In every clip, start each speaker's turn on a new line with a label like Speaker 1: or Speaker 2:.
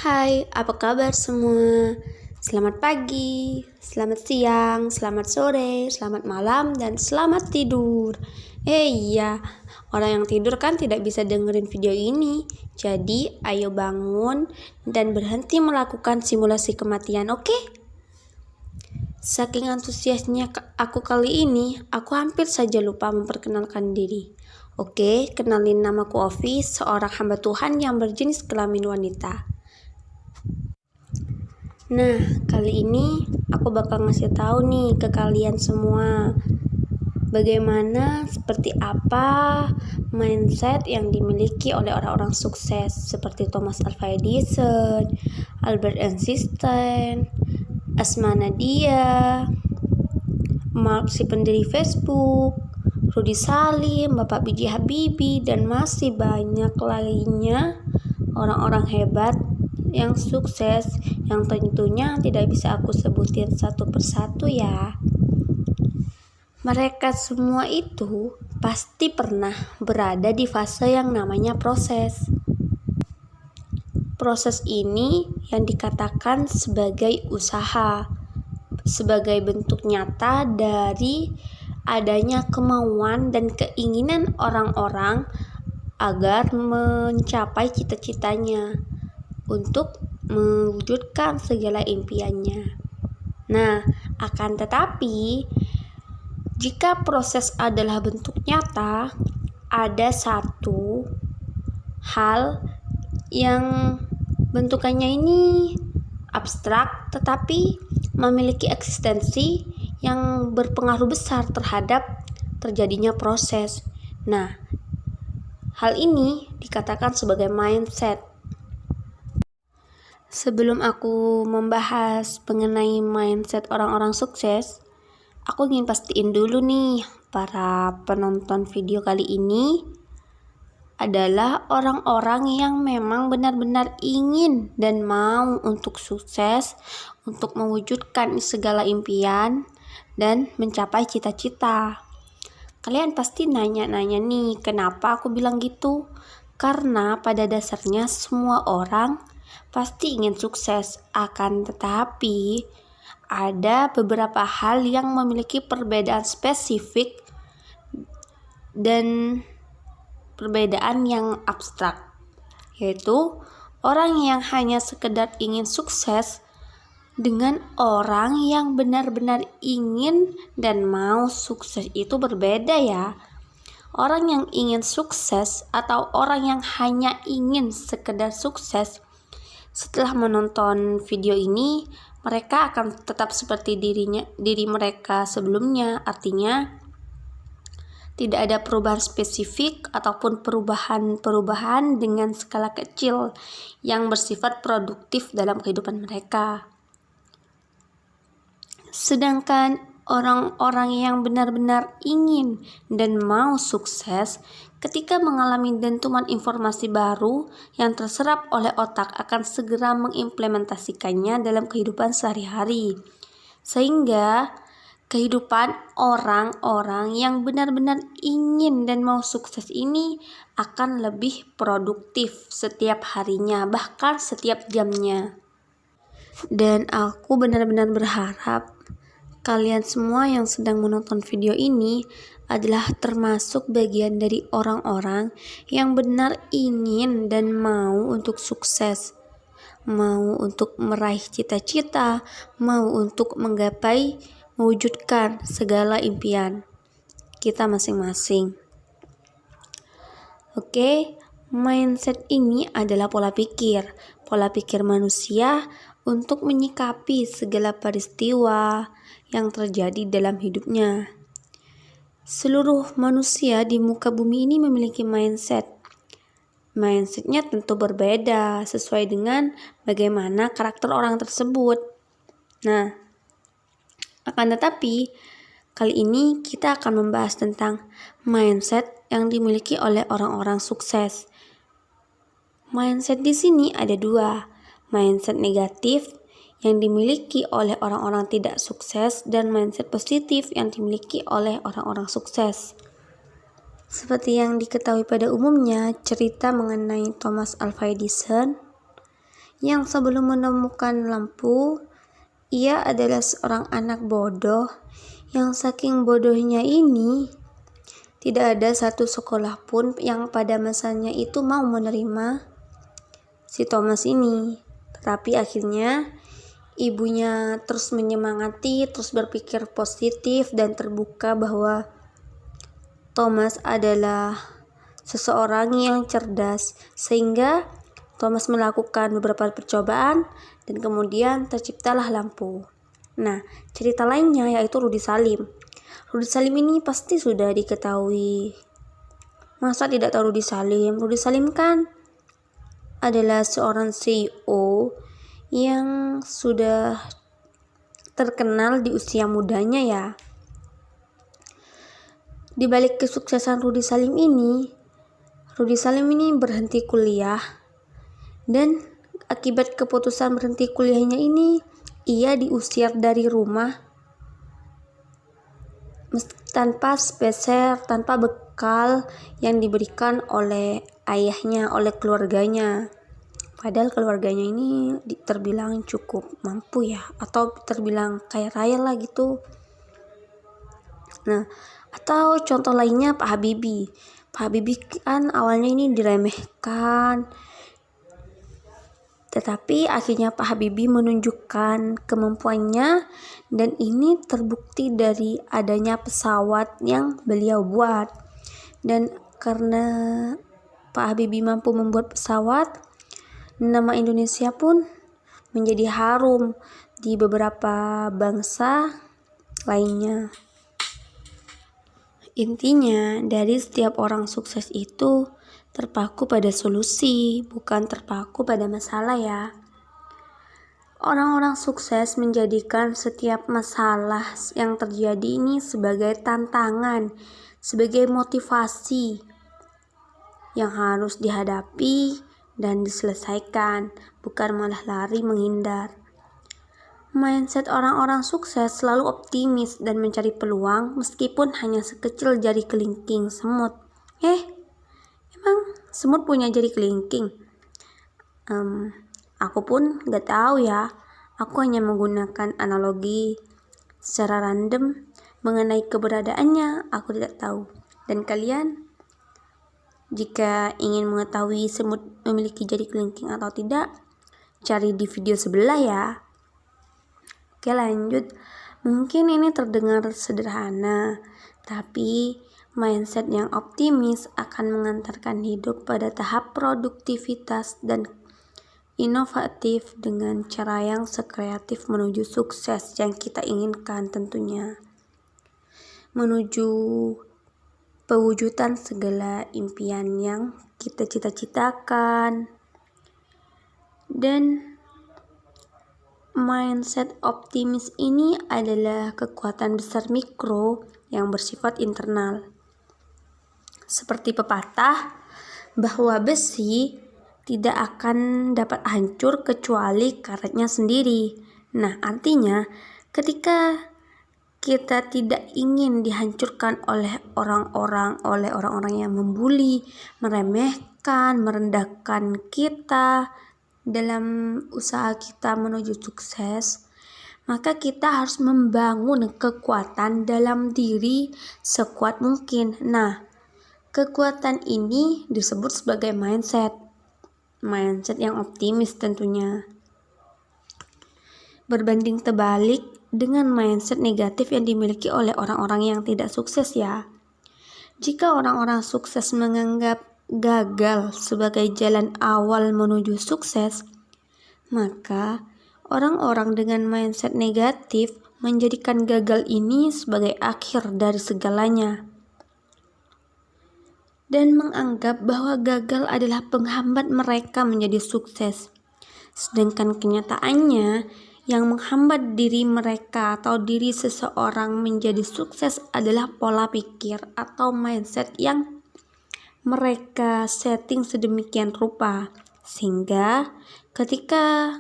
Speaker 1: Hai, apa kabar semua? Selamat pagi, selamat siang, selamat sore, selamat malam, dan selamat tidur. Iya, orang yang tidur kan tidak bisa dengerin video ini. Jadi, ayo bangun dan berhenti melakukan simulasi kematian, oke? Saking antusiasnya aku kali ini, aku hampir saja lupa memperkenalkan diri. Oke, kenalin namaku Ovi, seorang hamba Tuhan yang berjenis kelamin wanita. Nah, kali ini aku bakal ngasih tahu nih ke kalian semua bagaimana, seperti apa mindset yang dimiliki oleh orang-orang sukses seperti Thomas Alva Edison, Albert Einstein, Asma Nadia, Mark si pendiri Facebook, Rudy Salim, Bapak B.J. Habibie, dan masih banyak lainnya orang-orang hebat yang sukses yang tentunya tidak bisa aku sebutin satu persatu ya. Mereka semua itu pasti pernah berada di fase yang namanya proses. Proses ini yang dikatakan sebagai usaha, sebagai bentuk nyata dari adanya kemauan dan keinginan orang-orang agar mencapai cita-citanya, untuk mewujudkan segala impiannya. Nah, akan tetapi, jika proses adalah bentuk nyata, ada satu hal yang bentukannya ini abstrak tetapi memiliki eksistensi yang berpengaruh besar terhadap terjadinya proses. Nah, hal ini dikatakan sebagai mindset. Sebelum aku membahas mengenai mindset orang-orang sukses, aku ingin pastiin dulu nih, para penonton video kali ini adalah orang-orang yang memang benar-benar ingin dan mau untuk sukses, untuk mewujudkan segala impian dan mencapai cita-cita. Kalian pasti nanya-nanya nih, kenapa aku bilang gitu? Karena pada dasarnya semua orang pasti ingin sukses, akan tetapi ada beberapa hal yang memiliki perbedaan spesifik dan perbedaan yang abstrak, yaitu orang yang hanya sekedar ingin sukses dengan orang yang benar-benar ingin dan mau sukses. Itu berbeda ya. Orang yang ingin sukses atau orang yang hanya ingin sekedar sukses, setelah menonton video ini, mereka akan tetap seperti diri mereka sebelumnya. Artinya, tidak ada perubahan spesifik ataupun perubahan dengan skala kecil yang bersifat produktif dalam kehidupan mereka. Sedangkan orang-orang yang benar-benar ingin dan mau sukses, ketika mengalami dentuman informasi baru yang terserap oleh otak, akan segera mengimplementasikannya dalam kehidupan sehari-hari. Sehingga kehidupan orang-orang yang benar-benar ingin dan mau sukses ini akan lebih produktif setiap harinya, bahkan setiap jamnya. Dan aku benar-benar berharap kalian semua yang sedang menonton video ini adalah termasuk bagian dari orang-orang yang benar ingin dan mau untuk sukses, mau untuk meraih cita-cita, mau untuk mewujudkan segala impian kita masing-masing. Oke, mindset ini adalah pola pikir manusia untuk menyikapi segala peristiwa yang terjadi dalam hidupnya. Seluruh manusia di muka bumi ini memiliki mindset. Mindsetnya tentu berbeda sesuai dengan bagaimana karakter orang tersebut. Nah, akan tetapi kali ini kita akan membahas tentang mindset yang dimiliki oleh orang-orang sukses. Mindset di sini ada dua, mindset negatif yang dimiliki oleh orang-orang tidak sukses dan mindset positif yang dimiliki oleh orang-orang sukses. Seperti yang diketahui pada umumnya, cerita mengenai Thomas Alva Edison yang sebelum menemukan lampu, ia adalah seorang anak bodoh yang saking bodohnya ini tidak ada satu sekolah pun yang pada masanya itu mau menerima si Thomas ini. Tetapi akhirnya ibunya terus menyemangati, terus berpikir positif dan terbuka bahwa Thomas adalah seseorang yang cerdas, sehingga Thomas melakukan beberapa percobaan dan kemudian terciptalah lampu. Nah, cerita lainnya yaitu Rudy Salim. Rudy Salim ini pasti sudah diketahui. Masa tidak tahu Rudy Salim? Rudy Salim kan adalah seorang CEO yang sudah terkenal di usia mudanya ya. Di balik kesuksesan Rudy Salim ini berhenti kuliah, dan akibat keputusan berhenti kuliahnya ini, ia diusir dari rumah tanpa spesial, tanpa bekal yang diberikan oleh ayahnya, oleh keluarganya. Padahal keluarganya ini terbilang cukup mampu ya, atau terbilang kaya raya lah gitu. Nah, atau contoh lainnya Pak Habibie. Pak Habibie kan awalnya ini diremehkan, tetapi akhirnya Pak Habibie menunjukkan kemampuannya, dan ini terbukti dari adanya pesawat yang beliau buat. Dan karena Pak Habibie mampu membuat pesawat, nama Indonesia pun menjadi harum di beberapa bangsa lainnya. Intinya, dari setiap orang sukses itu terpaku pada solusi, bukan terpaku pada masalah ya. Orang-orang sukses menjadikan setiap masalah yang terjadi ini sebagai tantangan, sebagai motivasi yang harus dihadapi dan diselesaikan, bukan malah lari menghindar. Mindset orang-orang sukses selalu optimis dan mencari peluang meskipun hanya sekecil jari kelingking semut. Emang semut punya jari kelingking? Aku pun gak tahu ya. Aku hanya menggunakan analogi secara random mengenai keberadaannya. Aku tidak tahu. Dan kalian, jika ingin mengetahui semut memiliki jari kelingking atau tidak, cari di video sebelah ya. Oke, lanjut. Mungkin ini terdengar sederhana, tapi mindset yang optimis akan mengantarkan hidup pada tahap produktivitas dan inovatif dengan cara yang sekreatif menuju sukses yang kita inginkan tentunya. Menuju pewujudan segala impian yang kita cita-citakan. Dan mindset optimis ini adalah kekuatan besar mikro yang bersifat internal. Seperti pepatah bahwa besi tidak akan dapat hancur kecuali karetnya sendiri. Nah, artinya ketika kita tidak ingin dihancurkan oleh orang-orang yang membuli, meremehkan, merendahkan kita dalam usaha kita menuju sukses, maka kita harus membangun kekuatan dalam diri sekuat mungkin. Nah, kekuatan ini disebut sebagai mindset yang optimis tentunya. Berbanding terbalik dengan mindset negatif yang dimiliki oleh orang-orang yang tidak sukses ya. Jika orang-orang sukses menganggap gagal sebagai jalan awal menuju sukses, maka orang-orang dengan mindset negatif menjadikan gagal ini sebagai akhir dari segalanya dan menganggap bahwa gagal adalah penghambat mereka menjadi sukses. Sedangkan kenyataannya, yang menghambat diri mereka atau diri seseorang menjadi sukses adalah pola pikir atau mindset yang mereka setting sedemikian rupa, sehingga ketika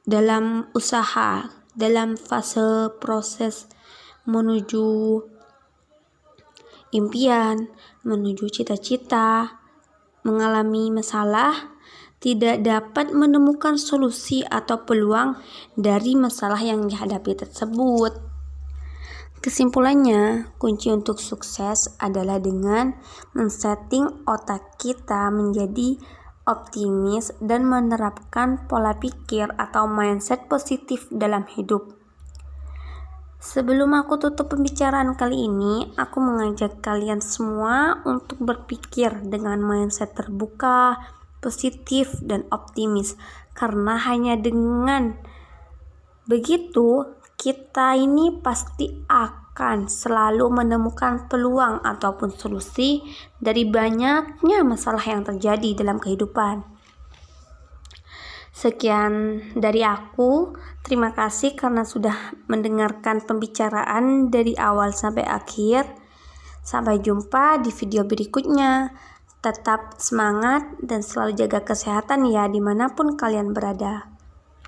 Speaker 1: dalam usaha, dalam fase proses menuju impian, menuju cita-cita, mengalami masalah, tidak dapat menemukan solusi atau peluang dari masalah yang dihadapi tersebut. Kesimpulannya, kunci untuk sukses adalah dengan men-setting otak kita menjadi optimis dan menerapkan pola pikir atau mindset positif dalam hidup. Sebelum aku tutup pembicaraan kali ini, aku mengajak kalian semua untuk berpikir dengan mindset terbuka, positif, dan optimis. Karena hanya dengan begitu, kita ini pasti akan selalu menemukan peluang ataupun solusi dari banyaknya masalah yang terjadi dalam kehidupan. Sekian dari aku, terima kasih karena sudah mendengarkan pembicaraan dari awal sampai akhir. Sampai jumpa di video berikutnya. Tetap semangat dan selalu jaga kesehatan ya dimanapun kalian berada.